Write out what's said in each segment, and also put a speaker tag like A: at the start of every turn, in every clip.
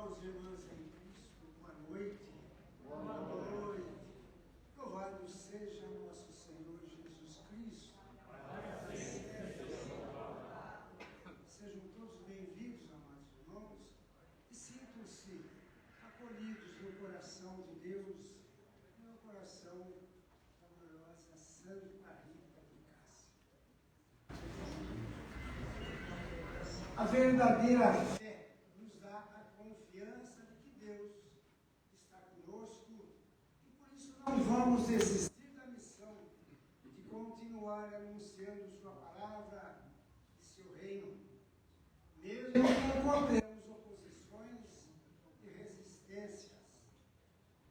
A: Irmãos e irmãs em Cristo, boa noite. Boa noite. Louvado seja nosso Senhor Jesus Cristo. Sejam todos bem-vindos, amados irmãos, e sintam-se acolhidos no coração de Deus, no coração da gloriosa Santa Rita de Cássia. A verdadeira fé nos dá a confiança de que Deus está conosco e por isso não vamos desistir da missão de continuar anunciando Sua palavra e Seu reino, mesmo que encontremos oposições e resistências.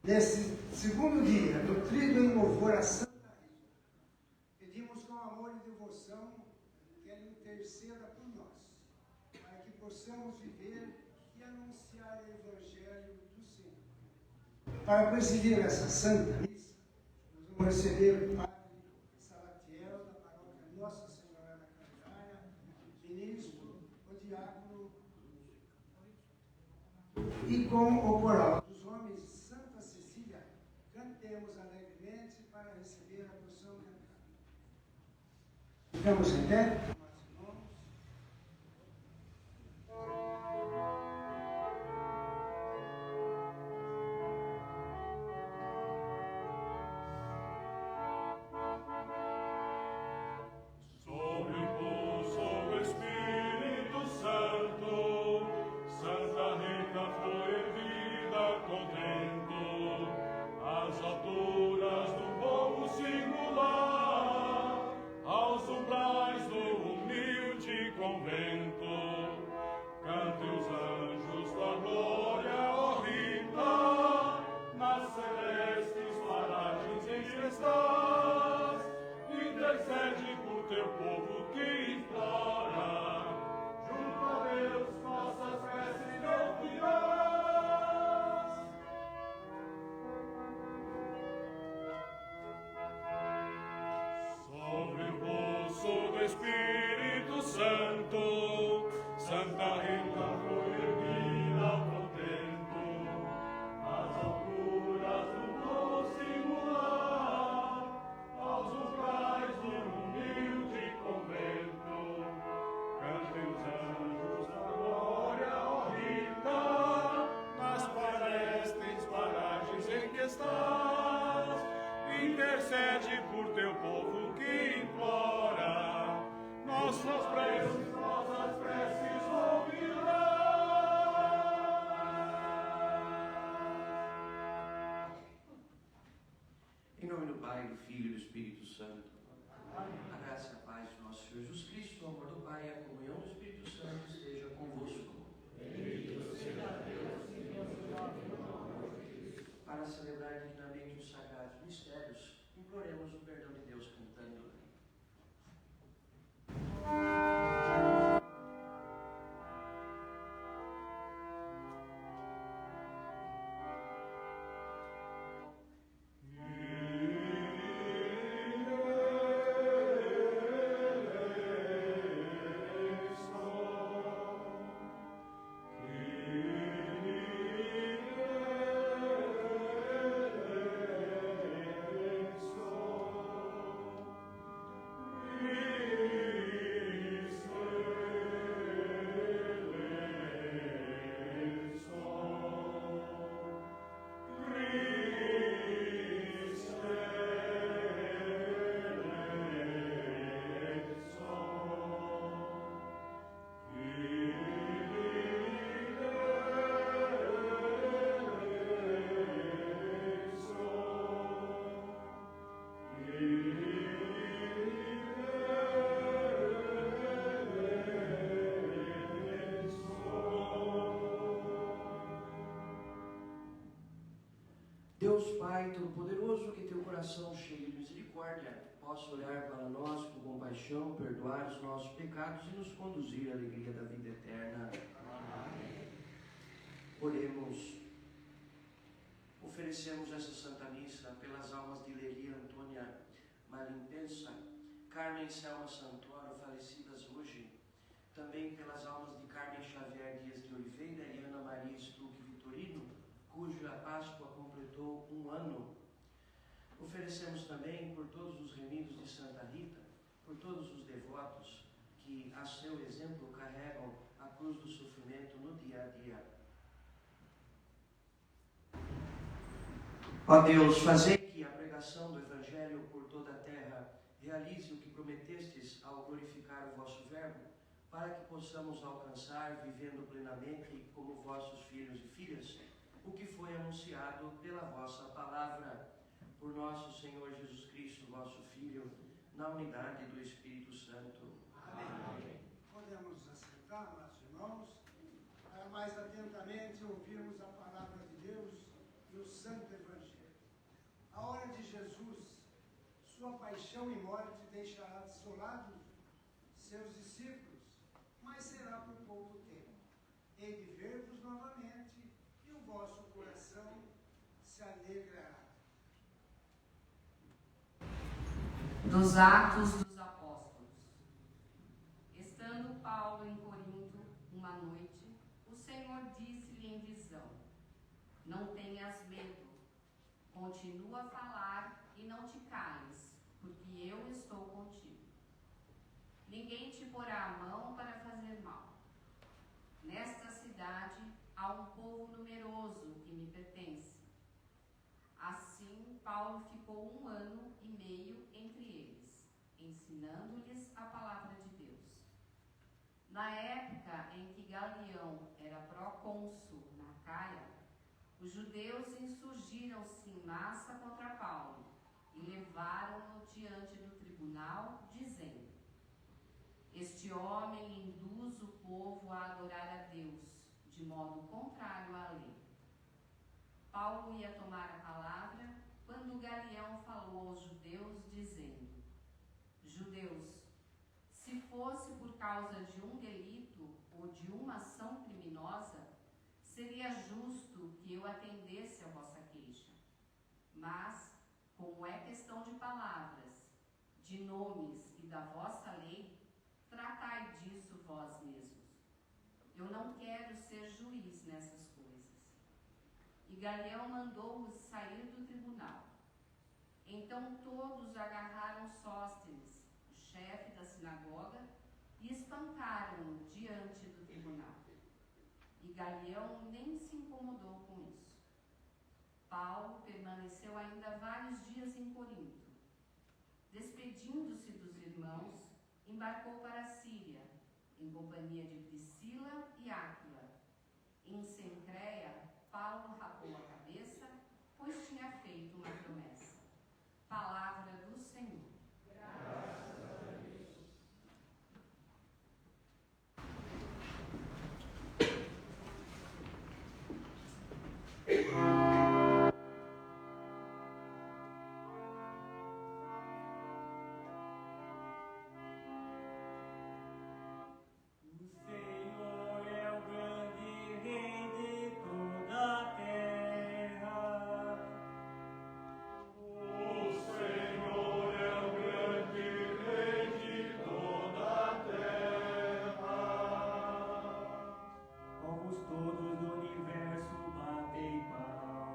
A: Nesse segundo dia, nutrido em louvor a Santa Rita, pedimos com amor e devoção que ela interceda por nós, para que possamos viver e anunciar o Evangelho do Senhor. Para presidir essa Santa Missa, nós vamos receber o Padre Salatiel, da paróquia Nossa Senhora da Candelária, ministro, o diácono, e com o coral dos homens de Santa Cecília, cantemos alegremente para receber a porção da carne. Ficamos em pé, amados irmãos.
B: Intercede por teu povo que implora, nossas preces ouvirá.
C: Em nome do Pai, do Filho e do Espírito Santo. A graça e a paz de nosso Senhor Jesus Cristo, o amor do Pai e a comunhão do Espírito Santo esteja convosco.
D: Bendito seja Deus que nos deu.
C: Para celebrar dignamente os sagrados mistérios, imploremos o perdão de Deus cantando. Deus Pai Todo-Poderoso, que teu coração cheio de misericórdia possa olhar para nós com compaixão, perdoar os nossos pecados e nos conduzir à alegria da vida eterna. Amém. Oremos. Oferecemos essa Santa Missa pelas almas de Leri Antônia Malimpensa, Carmen Selma Santoro, falecidas hoje, também pelas almas de Carmen Xavier Dias de Oliveira e Ana Maria Stuck Severino, cuja Páscoa completou um ano. Oferecemos também por todos os remidos de Santa Rita, por todos os devotos que, a seu exemplo, carregam a cruz do sofrimento no dia a dia. Ó Deus, fazei que a pregação do Evangelho por toda a terra realize o que prometestes ao glorificar o vosso Verbo, para que possamos alcançar, vivendo plenamente como vossos filhos e filhas, o que foi anunciado pela vossa palavra, por nosso Senhor Jesus Cristo, vosso Filho, na unidade do Espírito Santo.
A: Amém. Podemos assentar, meus irmãos, para mais atentamente ouvirmos a palavra de Deus e o Santo Evangelho. A hora de Jesus, sua paixão e morte deixará desolados seus discípulos, mas será por pouco tempo. Hei de ver-vos novamente e o vosso coração se alegrará.
E: Dos Atos dos Apóstolos. Estando Paulo em Corinto uma noite, o Senhor disse-lhe em visão: não tenhas medo, continua a falar e não te cales, porque eu estou contigo. Ninguém te porá a mão para fazer mal. Nesta cidade há um povo numeroso que me pertence. Assim, Paulo ficou 1 ano e meio entre eles, ensinando-lhes a palavra de Deus. Na época em que Galião era procônsul na Caia, os judeus insurgiram-se em massa contra Paulo e levaram-no diante do tribunal, dizendo: este homem induz o povo a adorar a Deus, de modo contrário à lei. Paulo ia tomar a palavra quando Galião falou aos judeus, dizendo: judeus, se fosse por causa de um delito ou de uma ação criminosa, seria justo que eu atendesse a vossa queixa. Mas, como é questão de palavras, de nomes e da vossa lei, tratai disso vós mesmos. Eu não quero ser juiz nessas coisas. E Galião mandou-os sair do tribunal. Então todos agarraram Sóstenes, o chefe da sinagoga, e espancaram-no diante do tribunal. E Galião nem se incomodou com isso. Paulo permaneceu ainda vários dias em Corinto. Despedindo-se dos irmãos, embarcou para a Síria, em companhia de Priscila e Áquila. Em Cencreia, Paulo rapou a cabeça, pois tinha feito uma promessa. Palavra do Senhor.
D: Graças a Deus.
F: Povos todos do universo, batei palmas.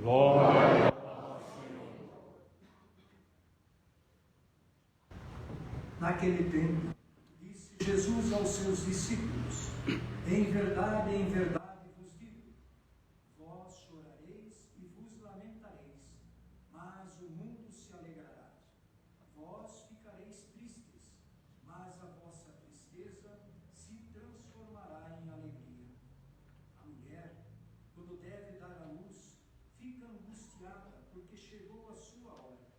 B: Glória a
A: Naquele tempo, disse Jesus aos seus discípulos: em verdade vos digo, vós chorareis e vos lamentareis, mas o mundo se alegrará. Vós ficareis tristes, mas a vossa tristeza se transformará em alegria. A mulher, quando deve dar à luz, fica angustiada, porque chegou a sua hora.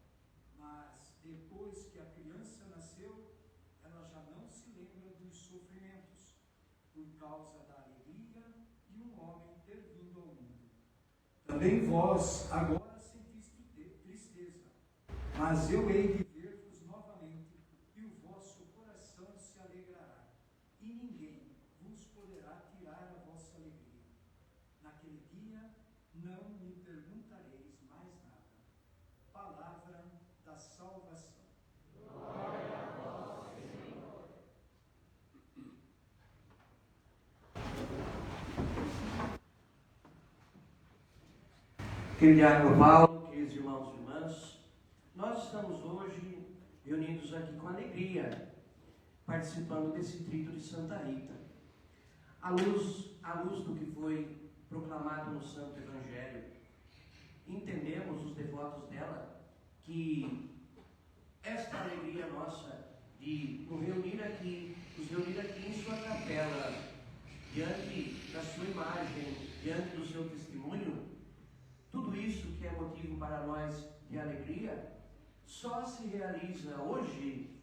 A: Mas, depois que a criança nasceu, ela já não se lembra dos sofrimentos, por causa da alegria de um homem ter vindo ao mundo. Também vós agora sentiste tristeza, mas eu hei de ver-vos novamente, e o vosso coração se alegrará, e ninguém vos poderá tirar a vossa alegria. Naquele dia não me perguntareis mais nada. Palavra da salvação.
D: Glória a vós, Senhor.
C: Querido Diácono Paulo, queridos irmãos e irmãs, nós estamos hoje reunidos aqui com alegria, participando desse trito de Santa Rita. À luz do que foi proclamado no Santo Evangelho, entendemos, os devotos dela, que esta alegria nossa de nos reunir aqui em sua capela, diante da sua imagem, diante do seu testemunho, tudo isso que é motivo para nós de alegria, só se realiza hoje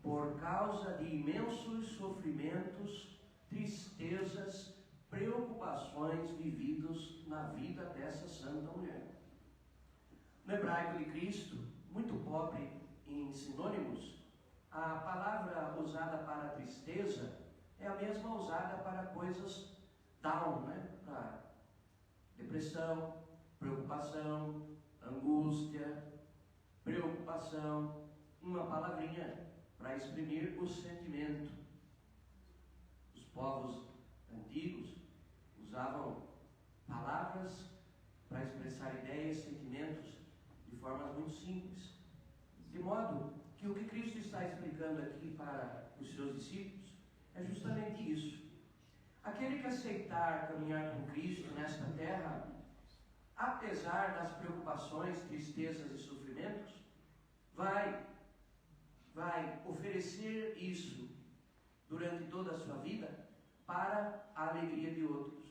C: por causa de imensos sofrimentos, tristezas, preocupações vividos na vida dessa santa mulher. No hebraico de Cristo, muito pobre em sinônimos, a palavra usada para tristeza é a mesma usada para coisas down, para depressão, preocupação, angústia, preocupação, uma palavrinha para exprimir o sentimento. Os povos antigos usavam palavras para expressar ideias, sentimentos de formas muito simples. De modo que o que Cristo está explicando aqui para os seus discípulos é justamente isso. Aquele que aceitar caminhar com Cristo nesta terra, apesar das preocupações, tristezas e sofrimentos, vai oferecer isso durante toda a sua vida para a alegria de outros.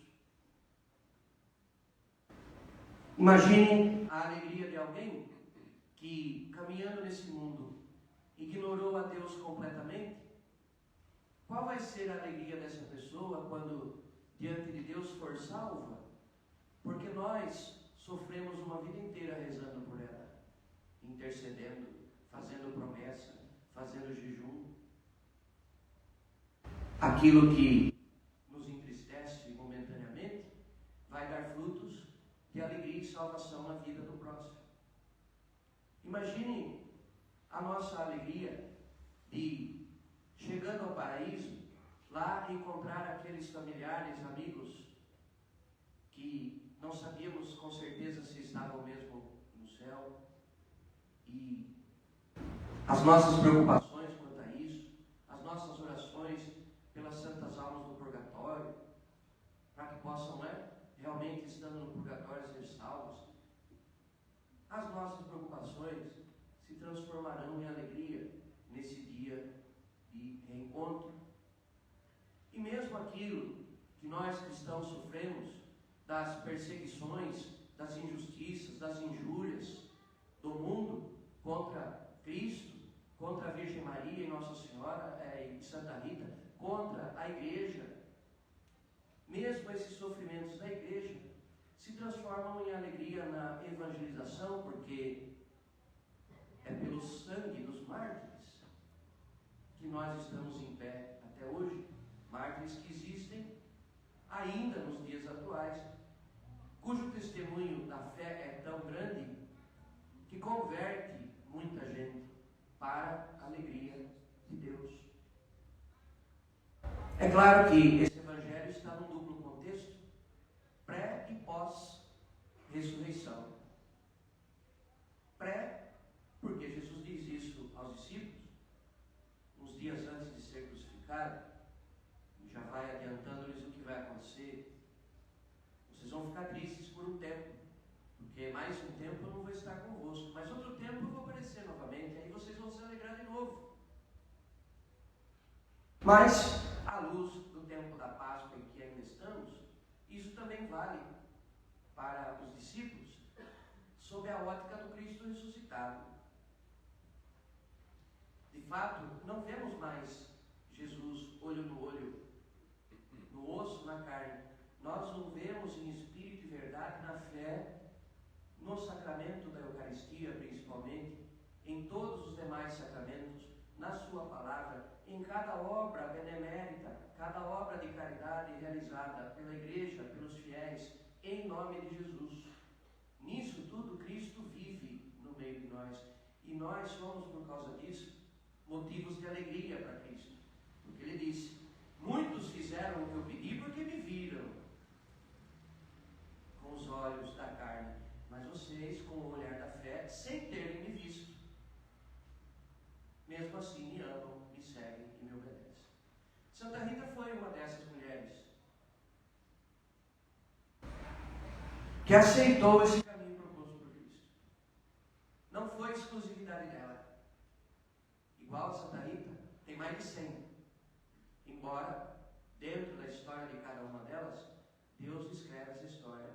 C: Imagine a alegria de alguém que, caminhando nesse mundo, ignorou a Deus completamente. Qual vai ser a alegria dessa pessoa quando diante de Deus for salva? Porque nós sofremos uma vida inteira rezando por ela, intercedendo, fazendo promessa, fazendo jejum. Aquilo que nos entristece momentaneamente vai dar frutos de alegria e salvação na vida do próximo. Imagine a nossa alegria de, chegando ao paraíso, lá encontrar aqueles familiares, amigos, que não sabíamos com certeza se estavam mesmo no céu, e as nossas preocupações quanto a isso, as nossas orações pelas santas almas do purgatório, para que possam, realmente estando no purgatório, ser salvos. As nossas preocupações se transformarão em alegria nesse dia de reencontro. E mesmo aquilo que nós cristãos sofremos, das perseguições, das injustiças, das injúrias do mundo contra Cristo, contra a Virgem Maria e Nossa Senhora e Santa Rita, contra a Igreja, mesmo esses sofrimentos da Igreja se transformam em alegria na evangelização, porque é pelo sangue dos mártires que nós estamos em pé até hoje, mártires que existem ainda nos dias atuais, cujo testemunho da fé é tão grande que converte muita gente para a alegria de Deus. É claro que esse evangelho está num duplo contexto, pré e pós-ressurreição. crucificado, e já vai adiantando-lhes o que vai acontecer, vocês vão ficar tristes por um tempo, porque mais um tempo eu não vou estar convosco, mas outro tempo eu vou aparecer novamente, aí vocês vão se alegrar de novo. Mas, à luz do tempo da Páscoa em que ainda estamos, isso também vale para os discípulos, sob a ótica do Cristo ressuscitado. De fato, não vemos mais Jesus olho no olho, no osso, na carne. Nós o vemos em espírito e verdade, na fé, no sacramento da Eucaristia, principalmente, em todos os demais sacramentos, na sua palavra, em cada obra benemérita, cada obra de caridade realizada pela Igreja, pelos fiéis, em nome de Jesus. Nisso tudo, Cristo vive no meio de nós. E nós somos, por causa disso, motivos de alegria para Cristo. Porque Ele disse: muitos fizeram o que eu pedi porque me viram com os olhos da carne, mas vocês, com o olhar da fé, sem terem me visto, mesmo assim me amam, me seguem e me obedecem. Santa Rita foi uma dessas mulheres que aceitou esse caminho proposto por Cristo. Não foi exclusividade dela. Igual a Santa Rita, tem mais de 100. Embora, dentro da história de cada uma delas, Deus descreve essa história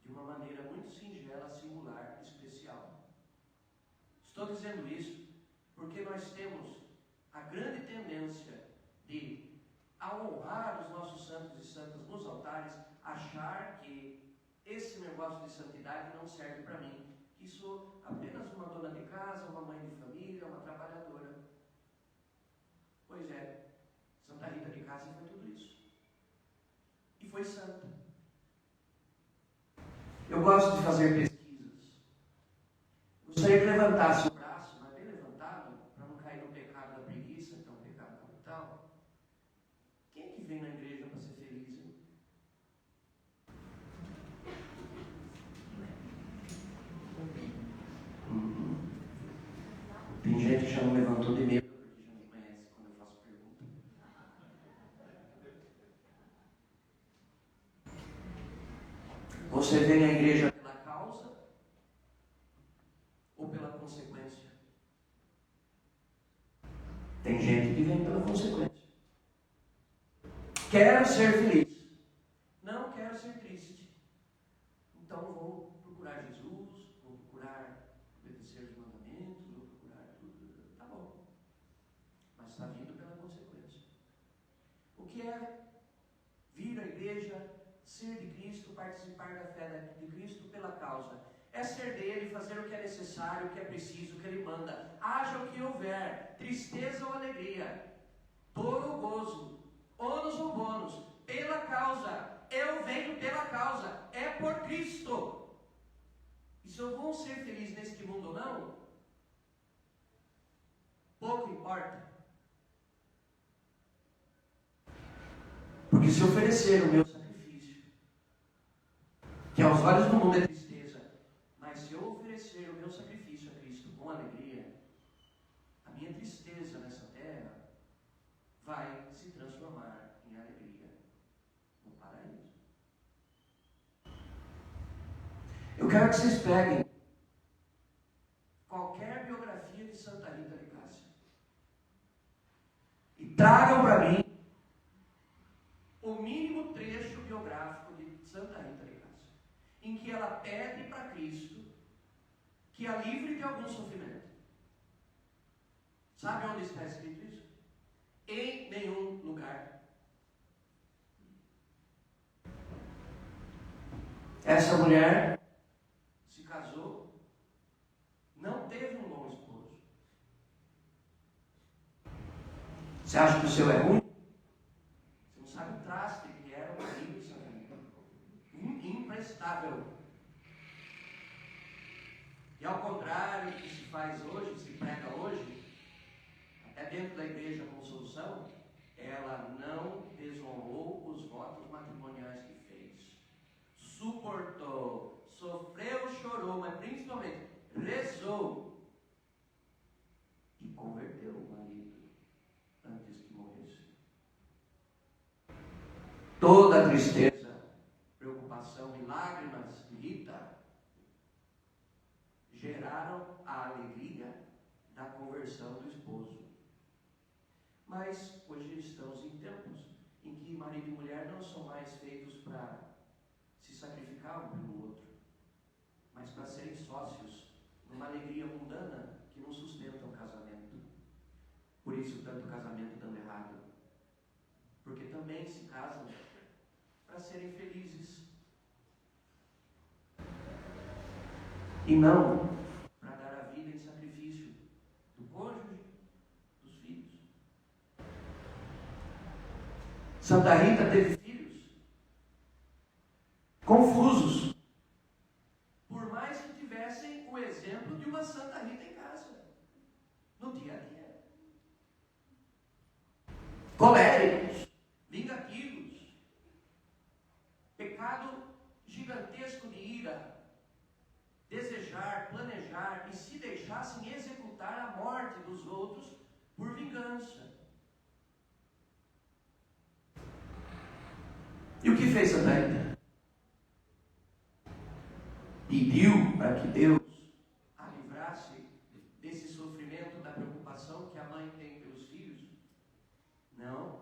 C: de uma maneira muito singela, singular, especial. Estou dizendo isso porque nós temos a grande tendência de, ao honrar os nossos santos e santas nos altares, achar que esse negócio de santidade não serve para mim, que sou apenas uma dona de casa, uma mãe de família, uma trabalhadora. Pois é, Santa Rita de Cássia foi tudo isso. E foi santa. Eu gosto de fazer pesquisas. Gostaria que levantasse o braço, mas bem levantado, para não cair no pecado da preguiça, que é um pecado capital. Quem é que vem na igreja para ser feliz, hein? Tem gente que já não levantou de medo, porque já me conhece quando eu faço pergunta. Você vem à igreja pela causa ou pela consequência? Tem gente que vem pela consequência. Quero ser feliz. Não quero ser triste. Então vou procurar Jesus, vou procurar obedecer os mandamentos, vou procurar tudo. Tá bom. Mas está vindo pela consequência. O que é vir à igreja, ser de Cristo, participar da fé de Cristo pela causa? É ser dele, fazer o que é necessário, o que é preciso, o que ele manda. Haja o que houver, tristeza ou alegria, dor ou gozo, ônus ou bônus, pela causa. Eu venho pela causa, é por Cristo. E se eu vou ser feliz neste mundo ou não, pouco importa. Porque se oferecer o meu sacrifício, que aos olhos do mundo é tristeza, mas se eu oferecer o meu sacrifício a Cristo com alegria, a minha tristeza nessa terra vai se transformar em alegria no paraíso. Eu quero que vocês peguem qualquer biografia de Santa Rita de Cássia e tragam para mim o mínimo trecho biográfico de Santa Rita de Cássia, em que ela pede para Cristo que a livre de algum sofrimento. Sabe onde está escrito isso? Em nenhum lugar. Essa mulher se casou, não teve um bom esposo. Você acha que o seu é ruim? Você não sabe o traste que era o marido de Santa Rita. Imprestável. E ao contrário do que se faz hoje, se prega hoje, até dentro da igreja com solução, ela não desonrou os votos matrimoniais que fez. Suportou, sofreu, chorou, mas principalmente rezou e converteu o marido antes que morresse. Toda tristeza, preocupação e lágrimas de Rita geraram a alegria da conversão do esposo. Mas hoje estamos em tempos em que marido e mulher não são mais feitos para se sacrificar um pelo outro, mas para serem sócios numa alegria mundana que não sustenta o casamento. Por isso tanto casamento dando errado, porque também se casam para serem felizes e não para dar a vida em sacrifício do cônjuge, dos filhos. Santa Rita teve filhos confusos, por mais que tivessem o exemplo de uma Santa Rita em casa, no dia a dia. Coléricos, vingativos, pecado gigantesco de ira, desejar, planejar e se deixassem executar a morte dos outros por vingança. E o que fez Santa Rita? Pediu para que Deus a livrasse desse sofrimento, da preocupação que a mãe tem pelos filhos? Não.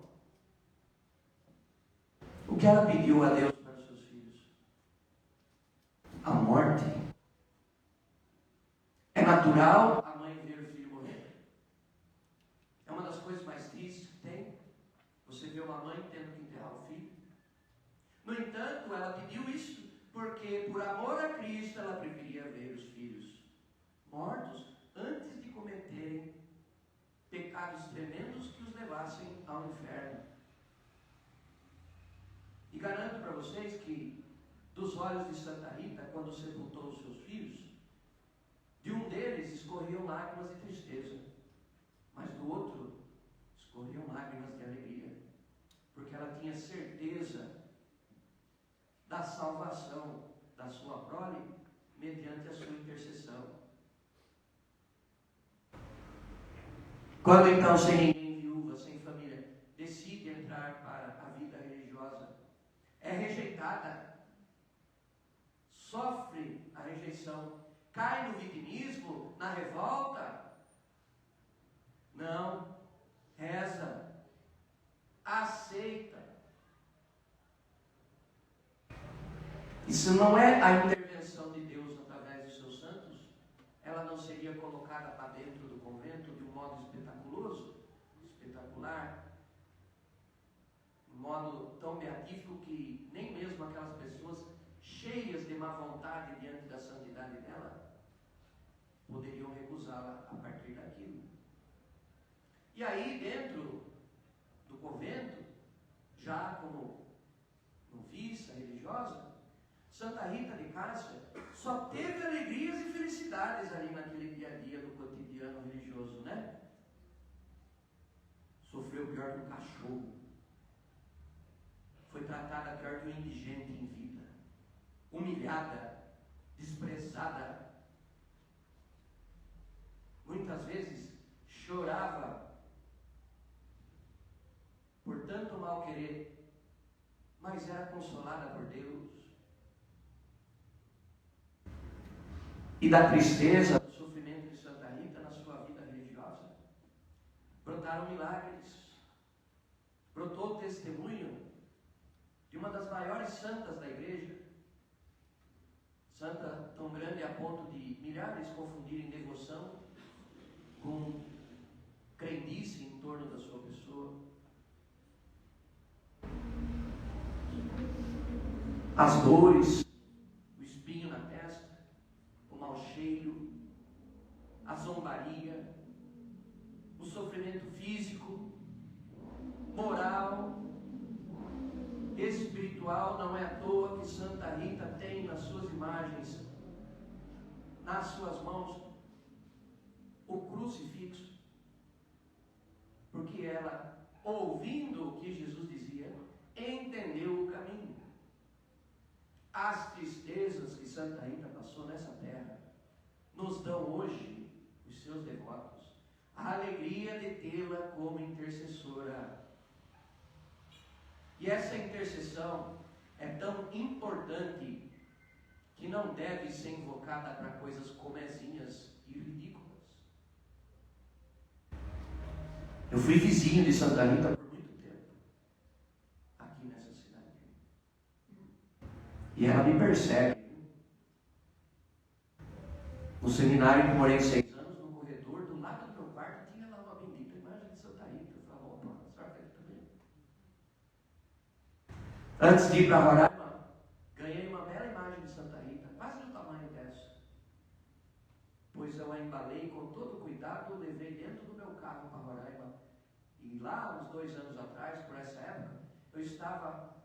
C: O que ela pediu a Deus para os seus filhos? A morte. É natural a mãe ver o filho morrer. É uma das coisas mais tristes que tem. Você vê uma mãe tendo que enterrar o filho. No entanto, ela pediu isso porque, por amor a Cristo, ela preferia ver os filhos mortos antes de cometerem pecados tremendos que os levassem ao inferno. E garanto para vocês que, dos olhos de Santa Rita, quando sepultou os seus filhos, de um deles escorriam lágrimas de tristeza, mas do outro escorriam lágrimas de alegria, porque ela tinha certeza da salvação da sua prole mediante a sua intercessão. Quando então, sem ninguém, viúva, sem família, decide entrar para a vida religiosa, é rejeitada, sofre a rejeição, cai no vitimismo, na revolta? Não, reza, aceita. E se não é a intervenção de Deus através dos seus santos, ela não seria colocada para dentro do convento de um modo espetacular, um modo tão beatífico que nem mesmo aquelas pessoas cheias de má vontade diante da santidade dela poderiam recusá-la a partir daquilo. E aí, dentro do convento, já como noviça religiosa, Santa Rita de Cássia só teve alegrias e felicidades ali naquele dia a dia do cotidiano religioso, né? Sofreu pior que um cachorro. Foi tratada pior que um indigente em vida. Humilhada, desprezada. Muitas vezes chorava por tanto mal querer, mas era consolada por Deus. E da tristeza, do sofrimento de Santa Rita na sua vida religiosa, brotaram milagres. Brotou o testemunho de uma das maiores santas da igreja, santa tão grande a ponto de milhares confundirem devoção com crendice em torno da sua pessoa. As dores, o espinho na testa, o mau cheiro, a zombaria, o sofrimento físico, moral, espiritual. Não é à toa que Santa Rita tem nas suas imagens, nas suas mãos, o crucifixo, porque ela, ouvindo o que Jesus dizia, entendeu o caminho. As tristezas que Santa Rita passou nessa terra nos dão hoje, os seus devotos, a alegria de tê-la como intercessora. E essa intercessão é tão importante que não deve ser invocada para coisas comezinhas e ridículas. Eu fui vizinho de Santa Rita por muito tempo, aqui nessa cidade. E ela me persegue. No seminário que morei 6 anos, no corredor, do lado do meu quarto, tinha lá uma bendita imagem de Santa Rita. Eu falava, opa, a senhora quer aqui também? Antes de ir para Roraima, ganhei uma bela imagem de Santa Rita, quase do tamanho dessa. Pois eu a embalei com todo cuidado, levei dentro do meu carro para Roraima. E lá, uns 2 anos atrás, por essa época, eu estava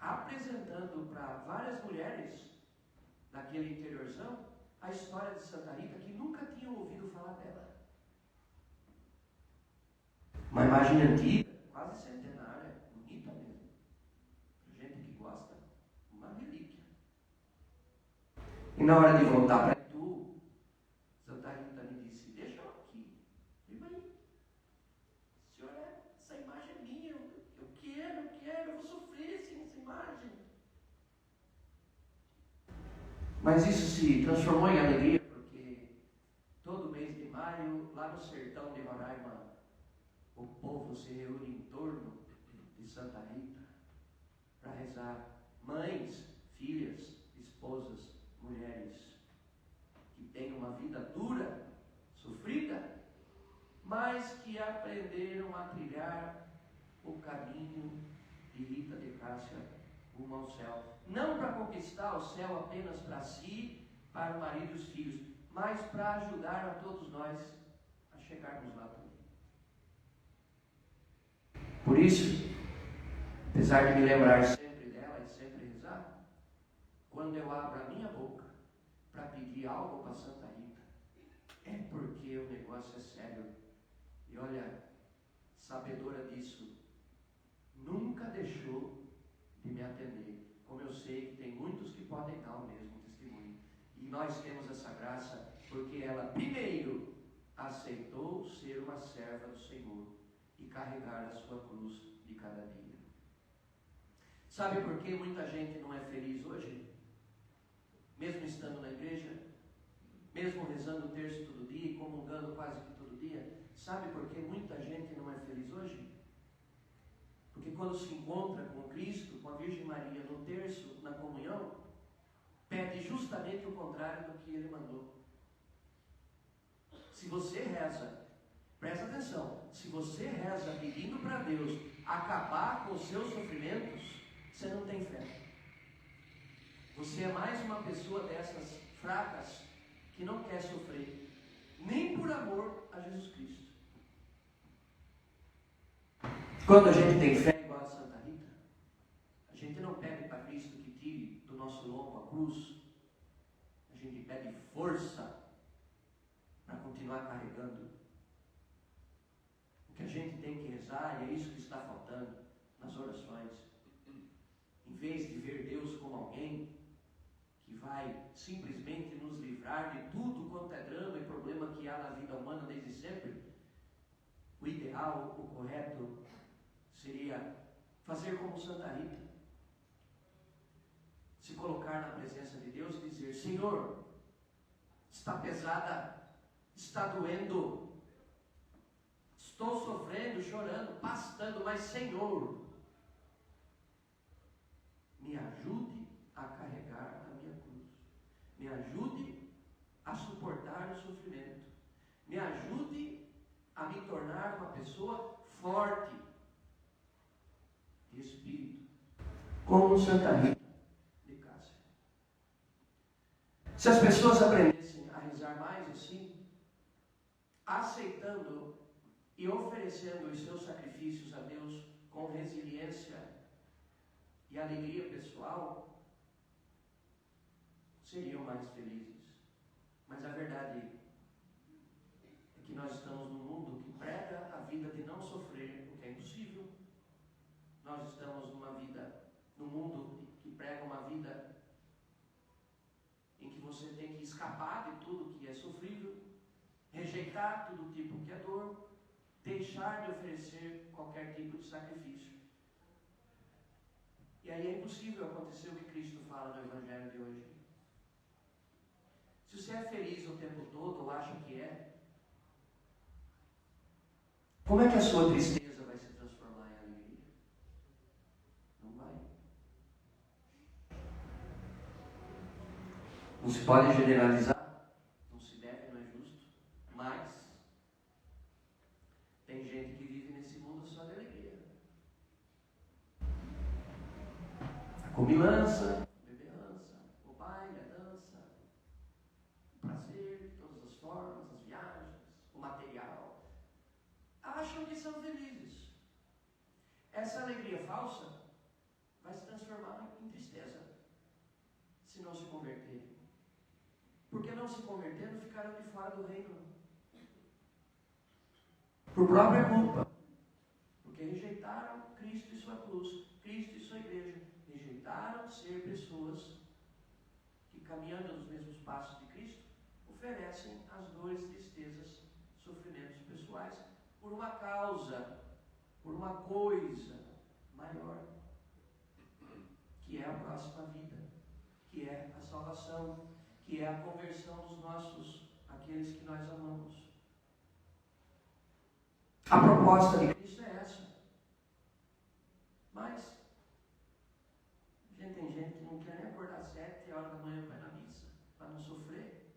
C: apresentando para várias mulheres daquele interiorzão a história de Santa Rita que nunca tinham ouvido falar dela. Uma imagem antiga, quase centenária, bonita mesmo. Para gente que gosta, uma relíquia. E na hora de voltar para Itu, Santa Rita me disse, deixa eu aqui. E aí, senhora, essa imagem é minha, eu quero, eu vou sofrer sem essa imagem. Mas isso se transformou em alegria, porque todo mês de maio, lá no sertão de Roraima, o povo se reúne em torno de Santa Rita para rezar. Mães, filhas, esposas, mulheres que têm uma vida dura, sofrida, mas que aprenderam a trilhar o caminho de Rita de Cássia rumo ao céu. Não para conquistar o céu apenas para si, para o marido e os filhos, mas para ajudar a todos nós a chegarmos lá também. Por isso, apesar de me lembrar sempre dela e sempre rezar, quando eu abro a minha boca para pedir algo para Santa Rita, é porque o negócio é sério. E olha, sabedora disso, nunca deixou de me atender. Como eu sei que tem muitos que podem dar o mesmo testemunho. E nós temos essa graça porque ela primeiro aceitou ser uma serva do Senhor e carregar a sua cruz de cada dia. Sabe por que muita gente não é feliz hoje? Mesmo estando na igreja, mesmo rezando o terço todo dia e comungando quase que todo dia, sabe por que muita gente não é feliz hoje? Porque quando se encontra com Cristo, com a Virgem Maria, no terço, na comunhão, pede justamente o contrário do que Ele mandou. Se você reza, presta atenção, se você reza pedindo para Deus acabar com os seus sofrimentos, você não tem fé. Você é mais uma pessoa dessas fracas que não quer sofrer, nem por amor a Jesus Cristo. Quando a gente tem fé igual a Santa Rita, a gente não pede para Cristo que tire do nosso lombo a cruz, a gente pede força para continuar carregando. O que a gente tem que rezar, e é isso que está faltando nas orações, em vez de ver Deus como alguém que vai simplesmente nos livrar de tudo quanto é drama e problema que há na vida humana desde sempre, o ideal, o correto, seria fazer como Santa Rita, se colocar na presença de Deus e dizer, Senhor, está pesada, está doendo, estou sofrendo, chorando, pastando, mas Senhor, me ajude a carregar a minha cruz, me ajude a suportar o sofrimento, me ajude a me tornar uma pessoa forte de espírito, como Santa Rita de Cássia. Se as pessoas aprendessem a rezar mais assim, aceitando e oferecendo os seus sacrifícios a Deus com resiliência e alegria pessoal, seriam mais felizes. Mas a verdade é que nós estamos num mundo que prega a vida de não sofrer, o que é impossível. Nós estamos num mundo que prega uma vida em que você tem que escapar de tudo que é sofrível, rejeitar todo tipo que é dor, deixar de oferecer qualquer tipo de sacrifício. E aí é impossível acontecer o que Cristo fala no Evangelho de hoje. Se você é feliz o tempo todo, ou acha que é, como é que a sua tristeza vai se transformar em alegria? Não vai. Não se pode generalizar, não se deve, não é justo, mas tem gente que vive nesse mundo só de alegria. A comilança, a beberança, o baile, a dança, o prazer de todas as formas, as viagens, o material. Acham que são felizes. Essa alegria falsa vai se transformar em tristeza se não se converterem. Porque não se converteram, ficaram de fora do reino. Por própria culpa. Porque rejeitaram Cristo e sua cruz, Cristo e sua igreja. Rejeitaram ser pessoas que, caminhando nos mesmos passos de Cristo, oferecem as dores, tristezas, sofrimentos pessoais por uma causa, por uma coisa maior, que é a próxima vida, que é a salvação, que é a conversão dos nossos, aqueles que nós amamos. A proposta de Cristo é essa. Mas tem gente que não quer nem acordar às 7 horas da manhã para ir na missa, para não sofrer,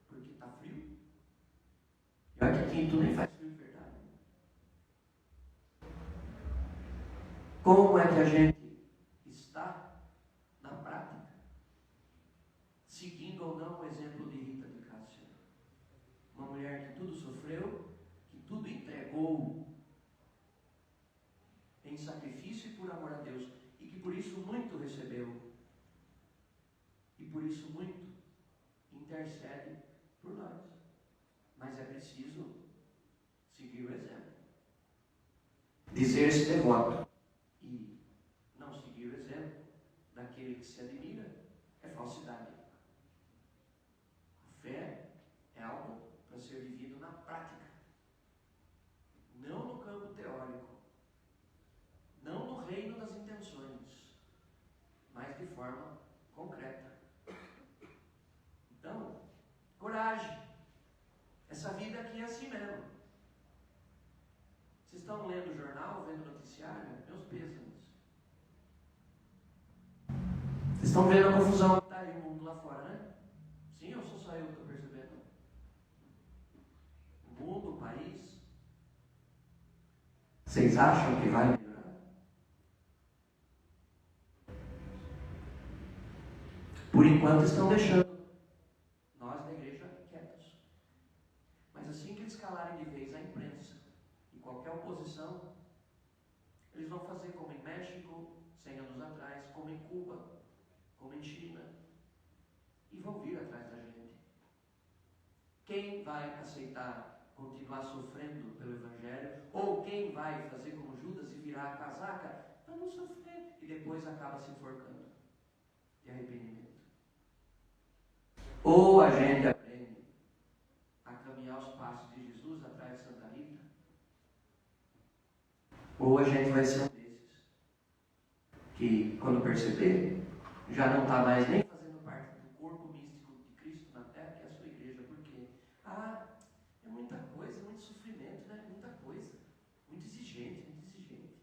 C: porque está frio. E olha que aqui em Tu nem faz frio de verdade. Como é que a gente está na prática, seguindo ou não o exemplo de Rita de Cássia? Uma mulher que tudo sofreu, que tudo entregou em sacrifício e por amor a Deus, e que por isso muito recebeu, e por isso muito intercede por nós. Mas é preciso seguir o exemplo. Dizer-se devoto e não seguir o exemplo daquele que se admira é falsidade. A fé é algo para ser vivido na prática, não no campo teórico, não no reino das intenções, mas de forma concreta. Então, coragem. Essa vida aqui é assim mesmo. Vocês estão lendo o jornal, vendo o noticiário? Meus pêsames. Vocês estão vendo a confusão que está aí no mundo lá fora, né? Sim, ou sou só eu que estou percebendo? O mundo, o país. Vocês acham que vai melhorar? Por enquanto estão deixando nós da igreja quietos. Mas assim que eles calarem de vez a imprensa e qualquer oposição, eles vão fazer como em México, 100 anos atrás, como em Cuba, como em China, e vão vir atrás da gente. Quem vai aceitar continuar sofrendo pelo Evangelho, ou quem vai fazer como Judas e virar a casaca para não sofrer, e depois acaba se enforcando de arrependimento. Ou a gente aprende a caminhar os passos de Jesus atrás de Santa Rita, ou a gente vai ser um desses que, quando perceber, já não está mais nem fazendo parte do corpo místico de Cristo na terra, que é a sua igreja. Por quê? É muita coisa, muito sofrimento, né? Muita coisa, muito exigente, muito exigente.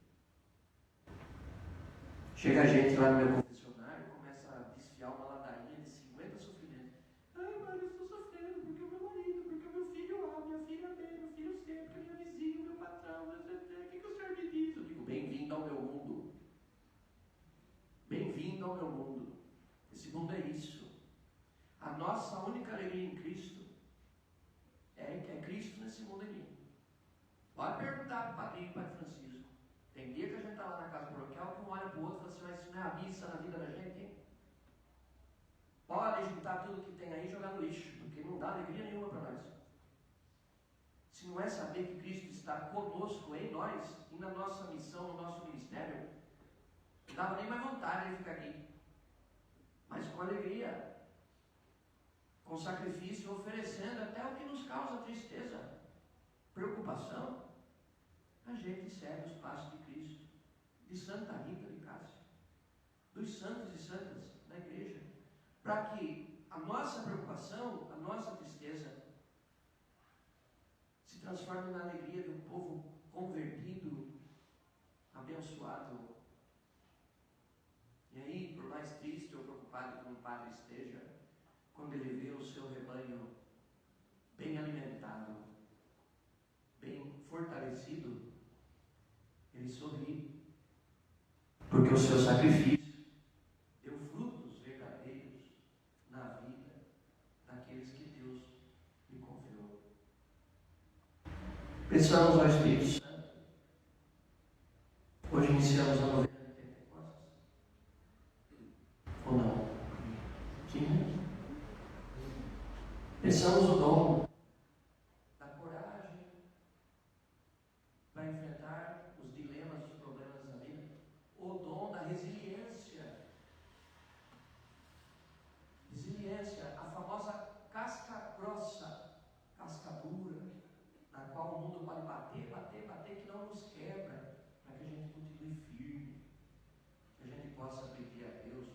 C: Chega a gente lá no meu confessionário, começa a desfiar uma ladainha de 50 sofrimentos. Mas eu estou sofrendo porque o meu marido, porque o meu filho A, minha filha B, meu filho C, porque a minha vizinha, o meu patrão, o que o senhor me diz? Eu digo, bem-vindo ao meu mundo. Bem-vindo ao meu mundo. Esse mundo é isso. A nossa única alegria em Cristo é Cristo nesse mundo aqui. Pode perguntar para o padrinho e para o Francisco. Tem dia que a gente está lá na casa paroquial que um olha para o outro e fala assim, mas isso não é a missa na vida da gente, hein? Pode juntar tudo que tem aí e jogar no lixo, porque não dá alegria nenhuma para nós. Se não é saber que Cristo está conosco, em nós, e na nossa missão, no nosso ministério, não dava nem mais vontade de ficar aqui. Mas com alegria, com sacrifício, oferecendo até o que nos causa tristeza, preocupação, a gente segue os passos de Cristo, de Santa Rita de Cássia. dos santos e santas da igreja, para que a nossa preocupação, a nossa tristeza se transforme na alegria de um povo convertido, abençoado. E aí, por mais triste ou preocupado que um padre esteja, quando ele vê o seu rebanho bem alimentado, bem fortalecido, ele sorri, porque o seu sacrifício deu frutos verdadeiros na vida daqueles que Deus lhe confiou. Peçamos ao Espírito Santo. Hoje iniciamos a novena de Pentecostes. Ou não? Sim. Peçamos o dom da coragem para enfrentar os dilemas, os problemas da vida. O dom da resiliência. Resiliência, a famosa casca grossa, casca dura, na qual o mundo pode bater, bater, bater, que não nos quebra, para que a gente continue firme, que a gente possa pedir a Deus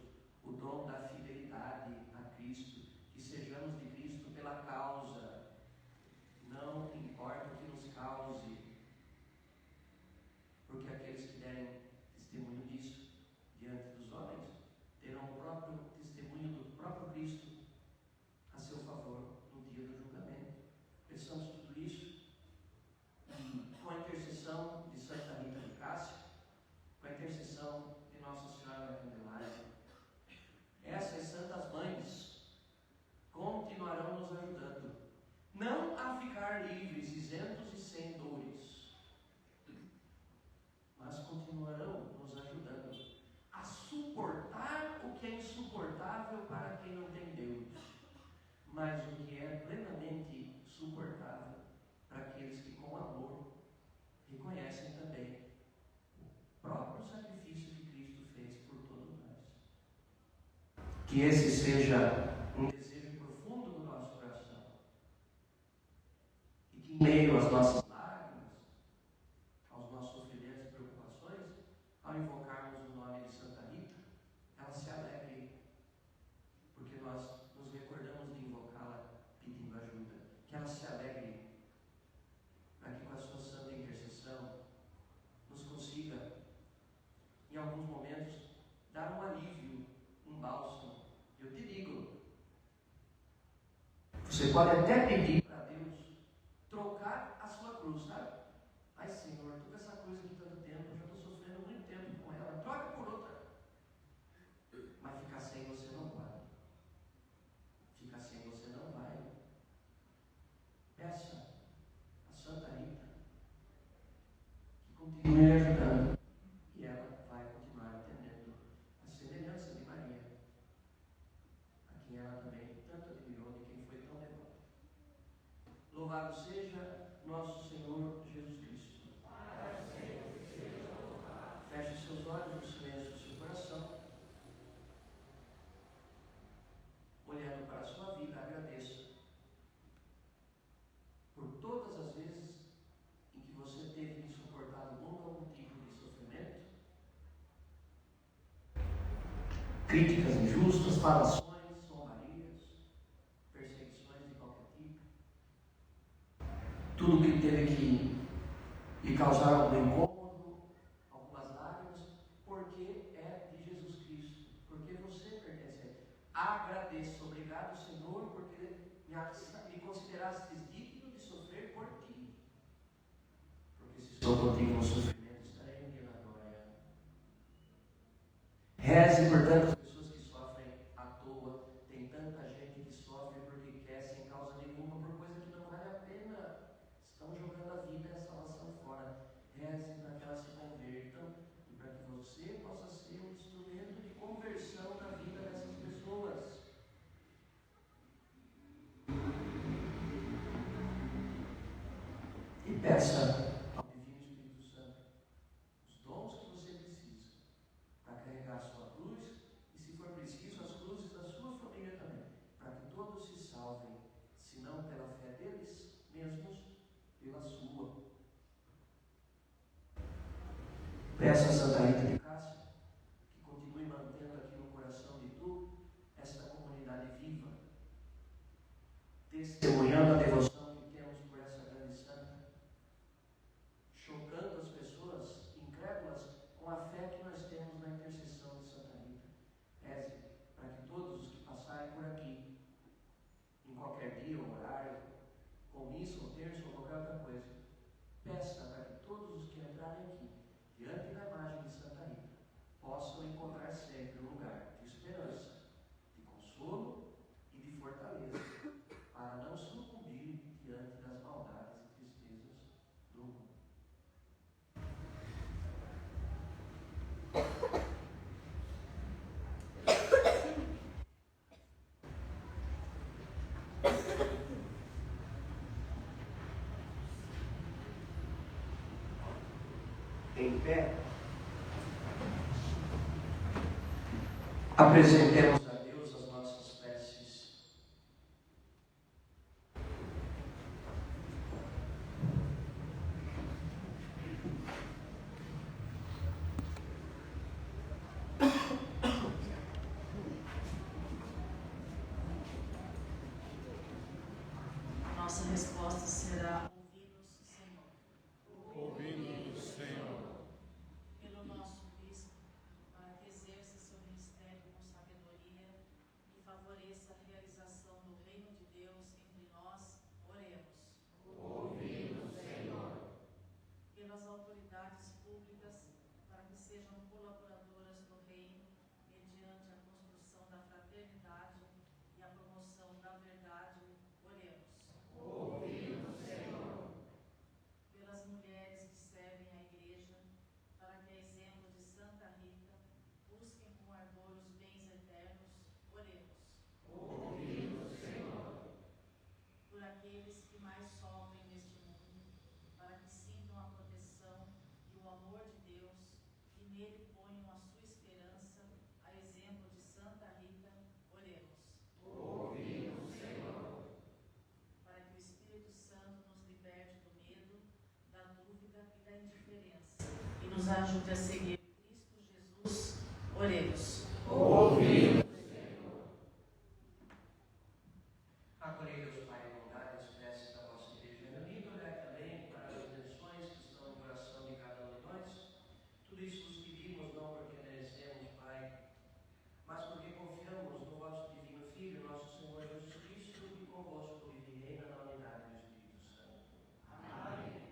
C: o dom da fidelidade a Cristo, que sejamos de Cristo pela causa, não importa o que nos cause, porque aqueles que derem testemunho disso diante dos homens terão o próprio testemunho do próprio Cristo a seu favor no dia do julgamento. Pensamos tudo isso com a intercessão de Santa Rita de Cássia, com a intercessão de Nossa Senhora da Candelária. Essas santas mães continuarão nos ajudando, não a ficar livres, isentos e sem dores, mas continuarão nos ajudando a suportar o que é insuportável para quem não tem Deus, mas o que é plenamente suportável para aqueles que com amor reconhecem também o próprio sacrifício que Cristo fez por todos nós. Que esse seja um desejo profundo do nosso coração, e que em meio às nossas lágrimas, aos nossos sofrimentos e preocupações, ao invocarmos o nome de Santa Rita, ela se alegre, porque nós nos recordamos de invocá-la pedindo ajuda. Que ela se alegre, para que com a sua santa intercessão nos consiga, em alguns momentos, dar um alívio, um bálsamo. Eu te digo, você pode até pedir para Deus trocar a sua cruz, sabe? Ai, Senhor, estou com essa coisa aqui tanto tempo, eu já estou sofrendo muito tempo com ela, troca por outra. Mas ficar sem você não pode. Ficar sem você não vai. Peça a Santa Rita que continue lhe ajudando, e ela vai continuar atendendo a semelhança de Maria, a quem ela também tanto admirou, de quem foi tão devota. Louvado seja nosso Senhor Jesus Cristo. Feche seus olhos no silêncio do seu coração. Olhando para a sua vida, agradeça por todas as vezes em que você teve que suportar algum tipo de sofrimento, críticas injustas, falações, zombarias, perseguições de qualquer tipo, tudo que teve que lhe causar algum incômodo, algumas lágrimas, porque é de Jesus Cristo, porque você pertence a Ele. Agradeço, obrigado, Senhor, porque me considerastes digno de sofrer por ti, porque se estou contigo no sofrimento, estarei um dia na glória. Reze por tantas pessoas que sofrem à toa. Tem tanta gente que sofre porque quer, sem causa nenhuma, por coisa que não vale a pena. Estão jogando a vida e a salvação fora. Reze para que elas se convertam e para que você possa ser um instrumento de conversão na vida dessas pessoas. E peça ao Divino Espírito Santo os dons que você precisa para carregar a sua cruz e, se for preciso, as cruzes da sua família também, para que todos se salvem, se não pela fé deles mesmos, pela sua. Peça a Santa Rita de Cássia que continue mantendo Em pé, apresentemos a Deus as nossas preces.
D: Nossa resposta será: ouvi-nos, Senhor.
B: Ouvindo-nos, Senhor.
D: Pelo nosso bispo, para que exerça seu ministério com sabedoria e favoreça a realização do reino de Deus entre nós, oremos.
B: Ouvindo-nos, Senhor.
D: Pelas autoridades públicas, para que sejam colaboradoras do reino, mediante a construção da fraternidade e a promoção da verdade, oremos.
B: Ouvindo-nos, Senhor.
D: Pelas mulheres que servem a Igreja, para que, a exemplo de Santa Rita, busquem com ardor os bens eternos, oremos.
B: Ouvindo-nos, Senhor.
D: Por aqueles que mais sofrem neste mundo, para que sintam a proteção e o amor de Deus e nele ponham a sua esperança, a exemplo de Santa Rita, oremos.
B: Ouvindo-nos, Senhor.
D: Para que o Espírito Santo nos liberte do medo, da dúvida e da indiferença e nos ajude a seguir Cristo Jesus, oremos.
B: Ouvindo-nos.
C: Acolhei, Deus Pai, em bondade, as preces da vossa Igreja reunida, olhai também para as intenções que estão no coração de cada um de nós. Tudo isso vos pedimos, não porque merecemos, Pai, mas porque confiamos no vosso divino Filho, nosso Senhor Jesus Cristo, que convosco vive e reina na unidade do Espírito Santo. Amém.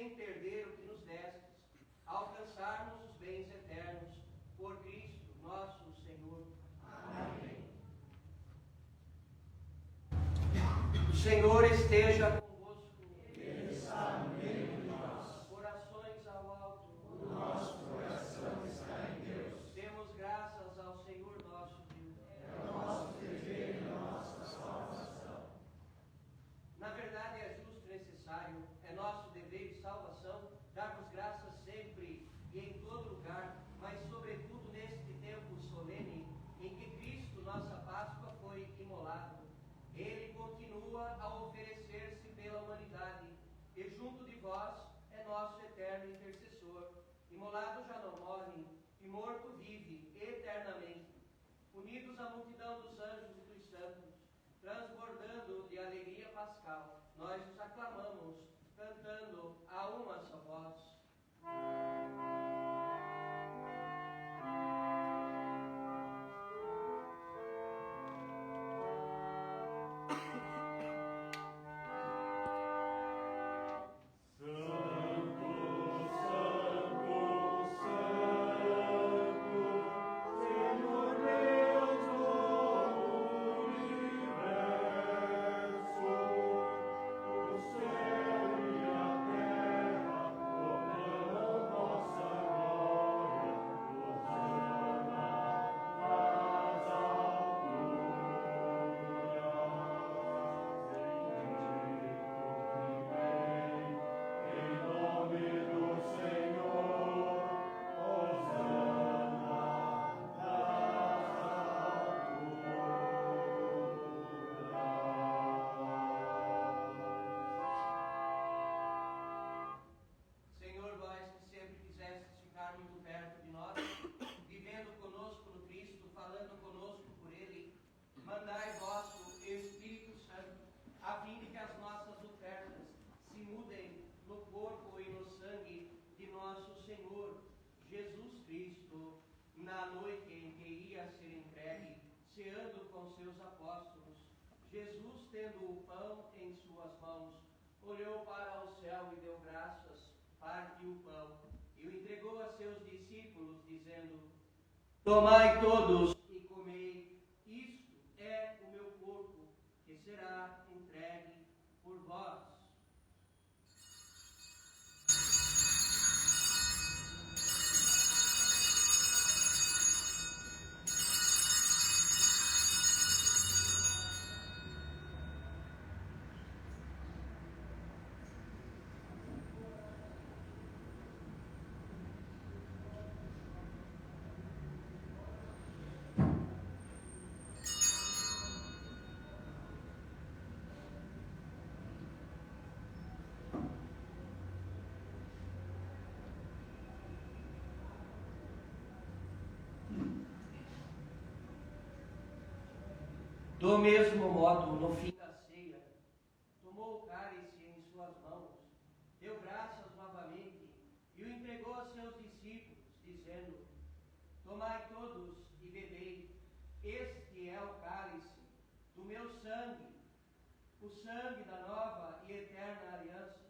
C: sem perder o que nos destes, alcançarmos os bens eternos, por Cristo nosso Senhor. Amém. O Senhor esteja convosco.
B: Ele está no meio de nós.
C: Corações ao alto.
B: O nosso coração está em Deus.
C: Demos graças ao Senhor nosso Deus.
B: É o nosso dever e nossa salvação.
C: Na verdade é justo e necessário, é nosso dever e salvação, darmos graças sempre e em todo lugar, mas sobretudo neste tempo solene em que Cristo, nossa Páscoa, foi imolado. Ele continua a oferecer-se pela humanidade, e junto de vós é nosso eterno intercessor. Imolado já não morre, e morto vive eternamente. Unidos à multidão dos anjos e dos santos, transbordando de alegria pascal, nós os aclamamos, cantando a uma só voz. Senhor, vós que sempre quisestes ficar muito perto de nós, vivendo conosco no Cristo, falando conosco por Ele, mandai vosso Espírito Santo, a fim de que as nossas ofertas se mudem no corpo e no sangue de nosso Senhor Jesus Cristo, na noite em que ia ser entregue, ceando com seus apóstolos. Jesus, tendo o pão em suas mãos, olhou para o céu e deu graças, partiu o pão e o entregou a seus discípulos, dizendo: Tomai todos e comei, isto é o meu corpo, que será entregue por vós. Do mesmo modo, no fim da ceia, tomou o cálice em suas mãos, deu graças novamente e o entregou a seus discípulos, dizendo: Tomai todos e bebei, este é o cálice do meu sangue, o sangue da nova e eterna aliança,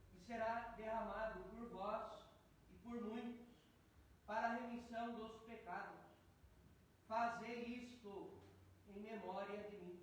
C: que será derramado por vós e por muitos, para a remissão dos pecados. Fazei isto em memória de mim.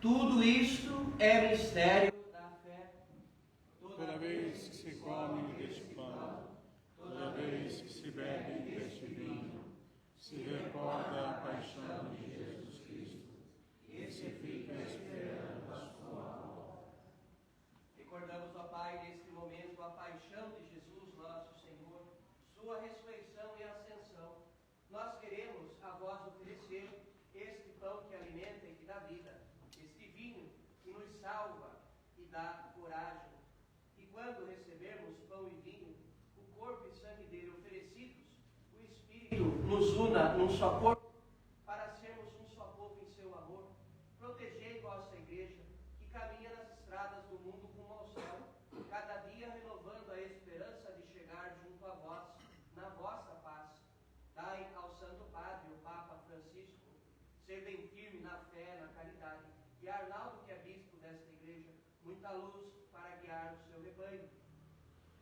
C: Tudo isto é mistério da fé.
F: Toda vez que se come deste pão, toda vez que se bebe deste vinho, se recorda a paixão de Jesus Cristo e se fica esperando a sua volta.
C: Recordamos, ó Pai, neste momento, a paixão de Jesus, nosso Senhor, sua ressurreição e ascensão. Nós dá coragem. E quando recebermos pão e vinho, o corpo e sangue dele oferecidos, o Espírito nos una num só corpo, para sermos um só povo em seu amor. Protegei vossa igreja, que caminha nas estradas do mundo rumo ao céu, cada dia renovando a esperança de chegar junto a vós, na vossa paz. Dai ao Santo Padre, o Papa Francisco, ser bem firme na fé, na caridade, e a Arnaldo, que é bispo desta igreja, muita luz para guiar o seu rebanho.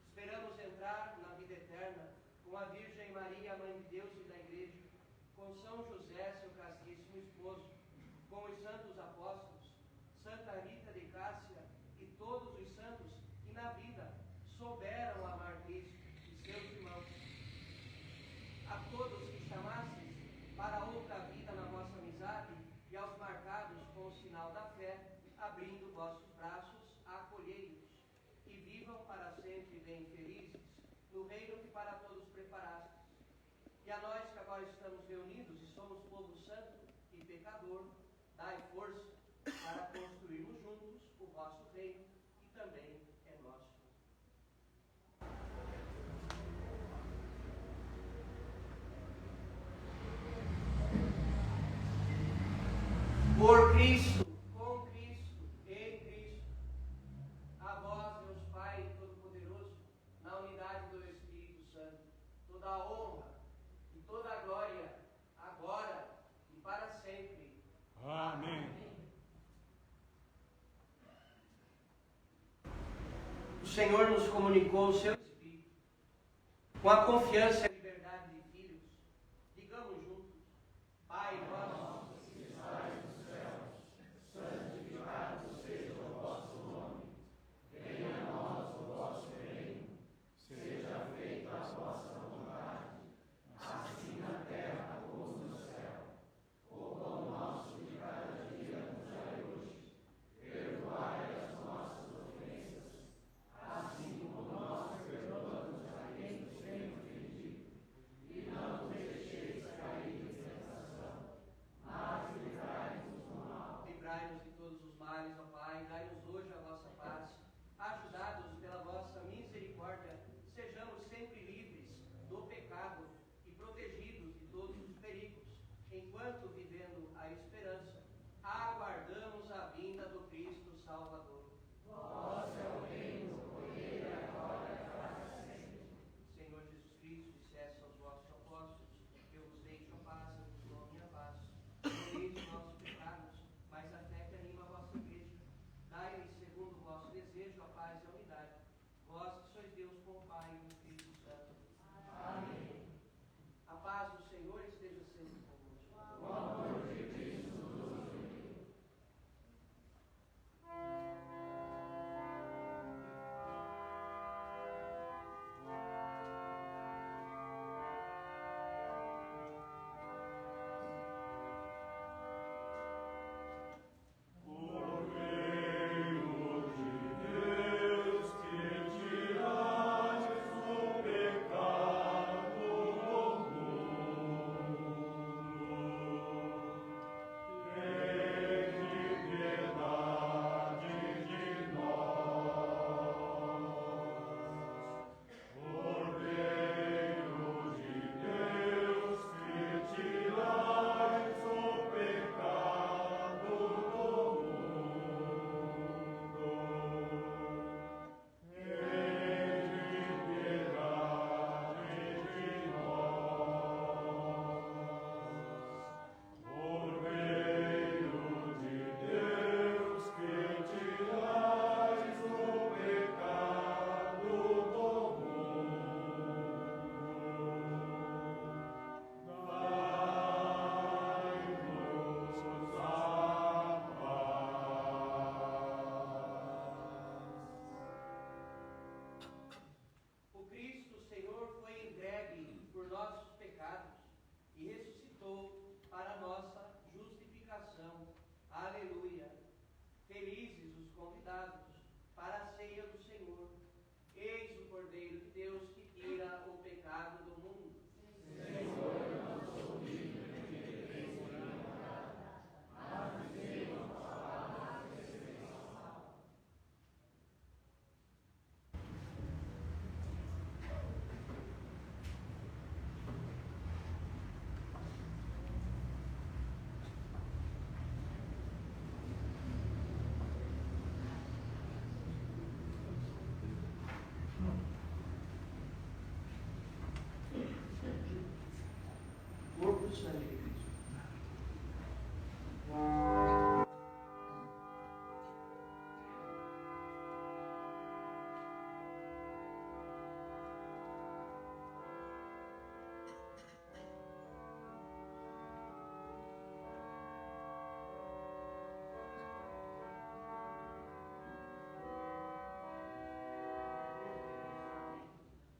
C: Esperamos entrar na vida eterna com a Virgem Maria, Mãe de Deus e da Igreja, com São José, seu castíssimo esposo, com os santos apóstolos, Santa Rita de Cássia e todos os santos que na vida souberam amar Cristo e seus irmãos. A todos que chamastes para outra vida na vossa amizade e aos marcados com o sinal da fé, abrindo vossos braços, acolhei-os e vivam para sempre bem felizes no reino que para todos preparastes. E a nós que agora estamos reunidos e somos povo santo e pecador, dai força para construirmos juntos o vosso reino, que também é nosso. Por Cristo, com Cristo, em Cristo, a vós, Deus Pai Todo-Poderoso, na unidade do Espírito Santo, toda a honra e toda a glória, agora e para sempre.
F: Amém.
C: O Senhor nos comunicou o seu Espírito, com a confiança e a liberdade de filhos. Digamos juntos: Pai nosso, livrai-nos de todos os males, ó Pai, dai-nos hoje a vossa paz. Ajudados pela vossa misericórdia, sejamos sempre livres do pecado e protegidos de todos os perigos, enquanto, vivendo a esperança, aguardamos a vinda do Cristo Salvador.
B: Vós é o reino, o poder e a glória para sempre.
C: Senhor Jesus Cristo, disseste aos vossos apóstolos: eu vos deixo a paz, eu vos dou a minha paz. Não deis os nossos pecados, mas a fé que anima a vossa igreja. Dai-lhes, segundo o vosso desejo, a paz e a unidade. Vós que sois Deus com o Pai e o Espírito Santo.
B: Amém.
C: A paz do Senhor esteja sempre convosco.
B: O amor de Cristo nos uniu.
C: O Cristo, Senhor, foi entregue por nossos pecados e ressuscitou para nossa justificação. Aleluia! Felizes os convidados para a ceia do Senhor. Eis o Cordeiro de Deus que tira o pecado do mundo.
B: Senhor, eu não sou digno de que deveis me mas dizei uma palavra de ressurreição.
C: sangue de Cristo.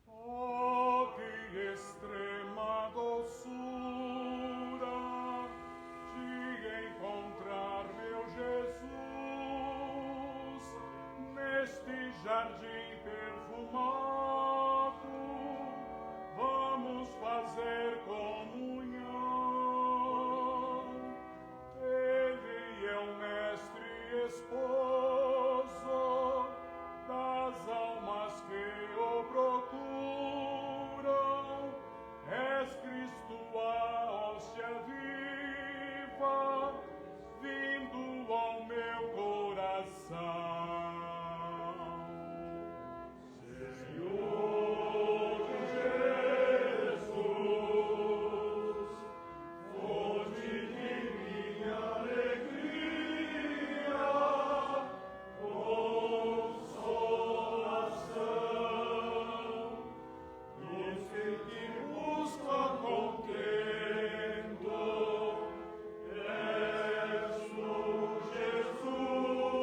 F: Oh, que extrema doçura de encontrar meu Jesus neste jardim perfumado. Vamos fazer comunhão. Ele é o mestre esposo das almas que o procuram. És Cristo a hóstia viva, vindo ao meu coração. Senhor Jesus, fonte de minha alegria, consolação, luz que te busca contento, és tu, Jesus,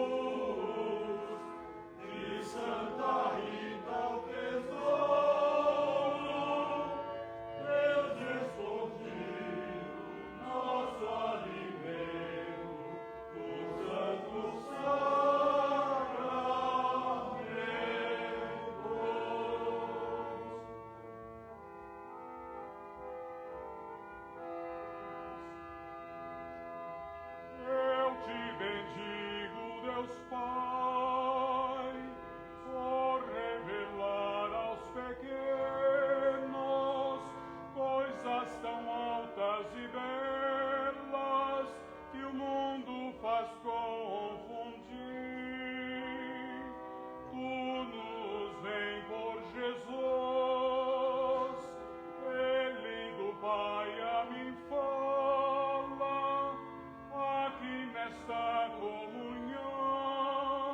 F: de Santa Rita o tesouro, Deus escondido, nosso alimento, dos santos sacramentos. Eu te bendigo, Deus Pai, por revelar aos pequenos coisas tão altas e belas que o mundo faz confundir. Tu nos vem por Jesus, Ele do Pai a mim fala, aqui nesta comunhão.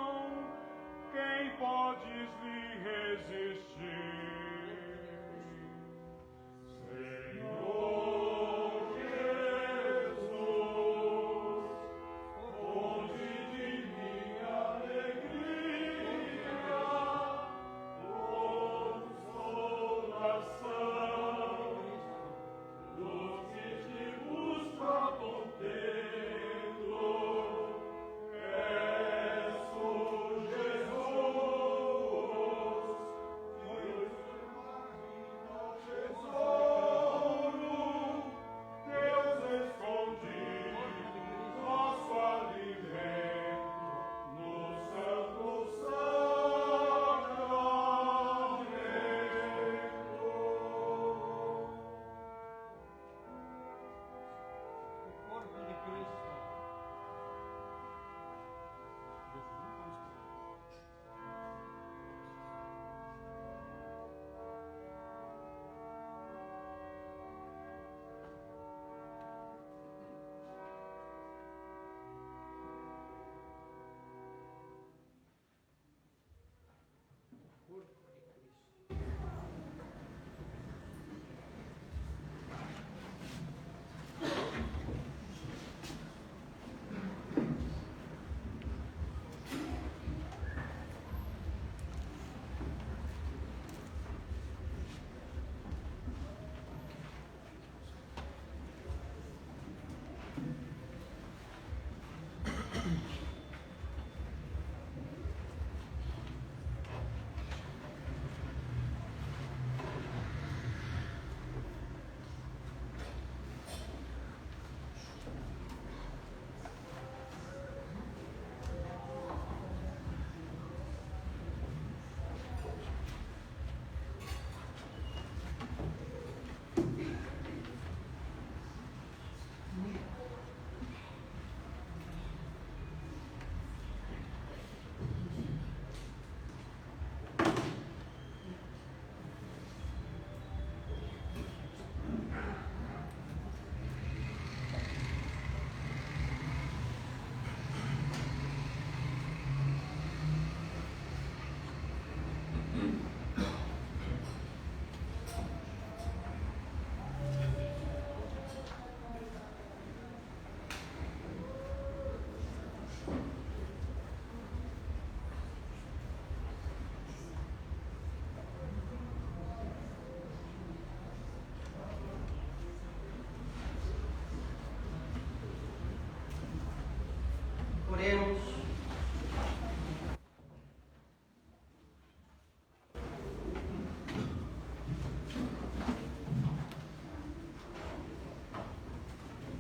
C: Oremos.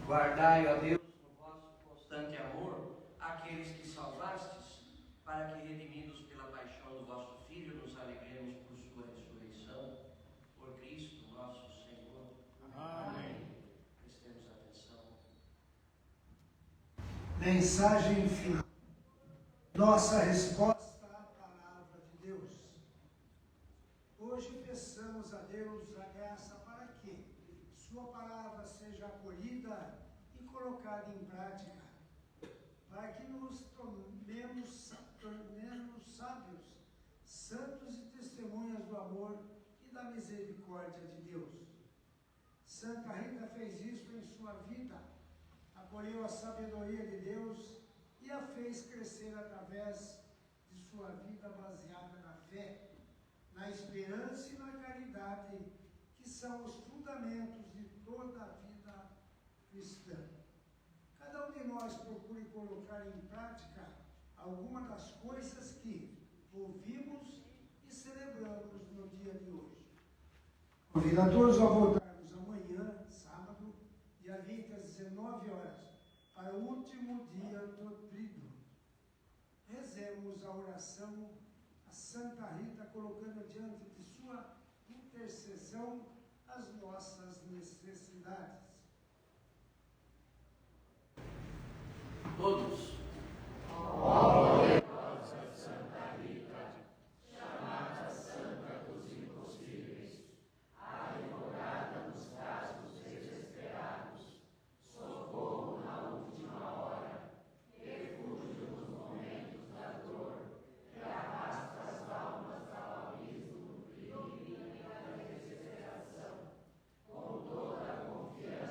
C: Guardai, ó Deus, no vosso constante amor, aqueles que salvastes, para que, redimidos pela paixão do vosso Filho, nos alegremos por sua ressurreição. Por Cristo nosso Senhor.
F: Amém.
C: Prestemos atenção.
A: Mensagem final. Nossa resposta à palavra de Deus. Hoje peçamos a Deus a graça para que sua palavra seja acolhida e colocada em prática, para que nos tornemos sábios, santos e testemunhas do amor e da misericórdia de Deus. Santa Rita fez isso em sua vida, acolheu a sabedoria de Deus e a fez crescer através de sua vida baseada na fé, na esperança e na caridade, que são os fundamentos de toda a vida cristã. Cada um de nós procure colocar em prática alguma das coisas que ouvimos e celebramos no dia de hoje. Convido a todos a voltarmos amanhã, sábado, dia 20 às 19 horas, para o último dia do tríduo. Rezemos a oração a Santa Rita, colocando diante de sua intercessão as nossas necessidades.
C: Todos.
B: Com toda a confiança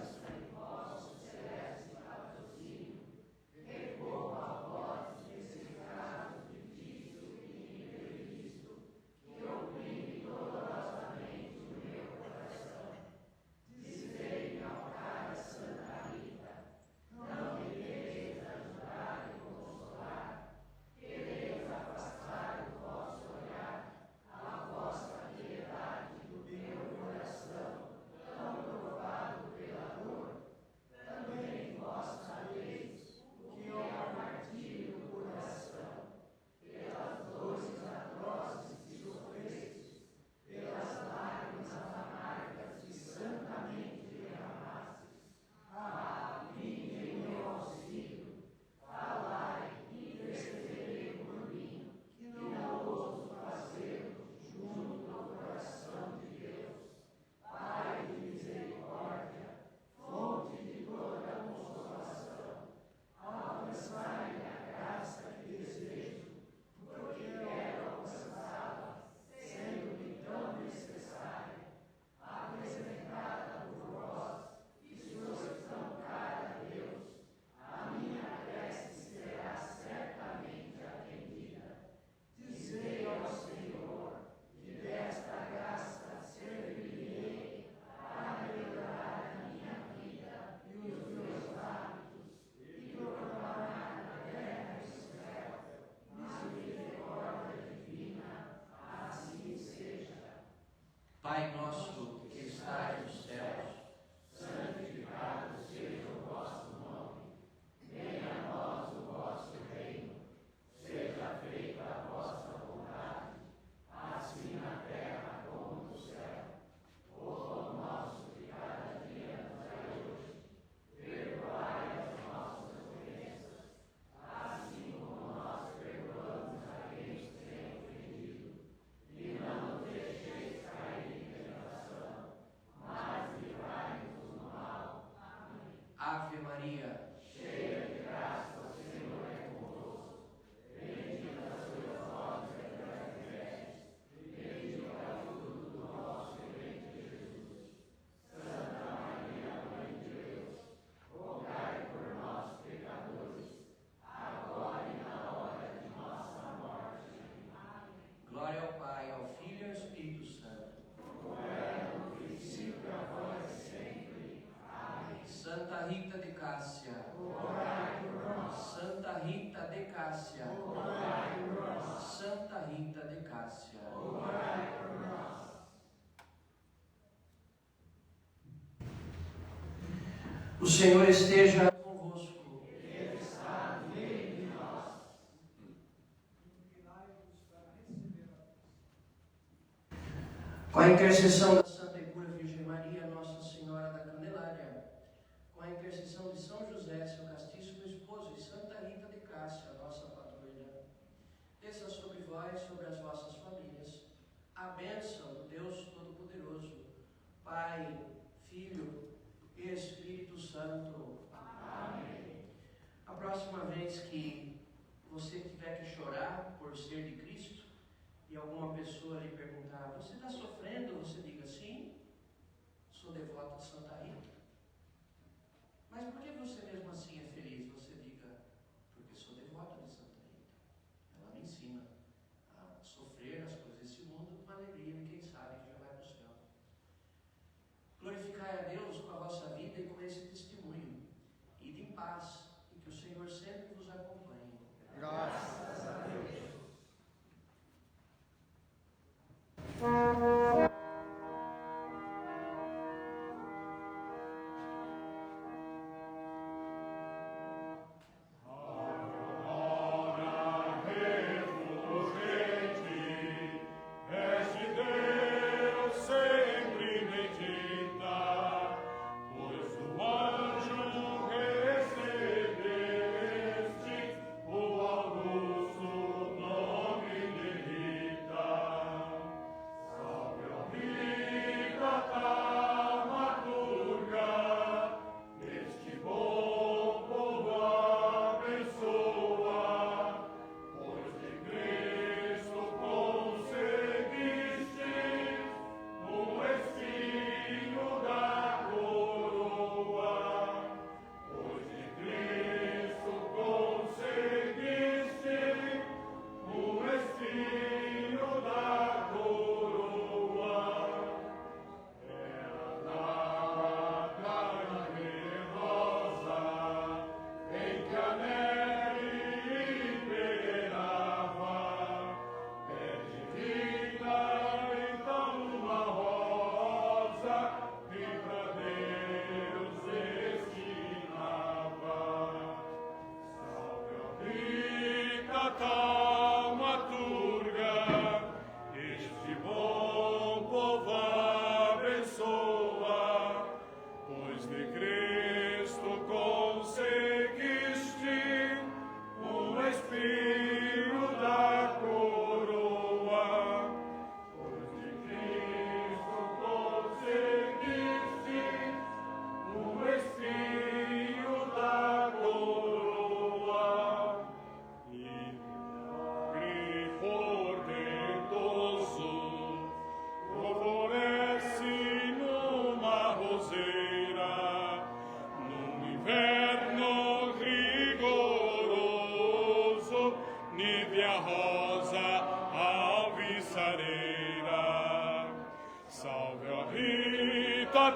C: Cássia. Santa Rita de Cássia. O Senhor esteja convosco.
B: Ele está no meio de nós.
C: Com a intercessão da Santa e Pura Virgem Maria, Nossa Senhora da Candelária, com a intercessão de São José, seu castíssimo esposo, e Santa Rita de Cássia, nossa patrulha, desça sobre vós, sobre as vossas famílias, a bênção do Deus Todo-Poderoso, Pai, Filho e Espírito Santo. Amém. A próxima vez que você tiver que chorar por ser de Cristo, e alguma pessoa lhe perguntar, você está sofrendo? Você diga, sim, sou devoto de Santa Rita. Mas por que você mesmo assim é feliz? Você diga, porque sou devoto de Santa Rita. Ela me ensina a sofrer as coisas desse mundo com alegria e quem sabe que já vai para o céu. Glorificai a Deus com a vossa vida e com esse testemunho. Ide em paz e que o Senhor sempre vos acompanhe.
F: Graças a Deus.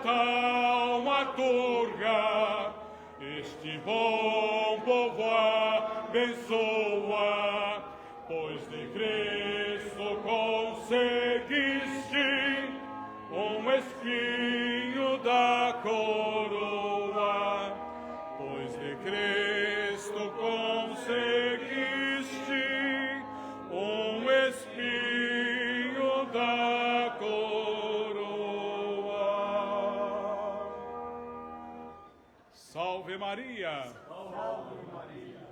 F: calma turga, este bom povo abençoa, pois de Cristo conseguiste espinho da coroa, pois de Cristo conseguiste espinho da coroa. Salve Maria! Salve Maria!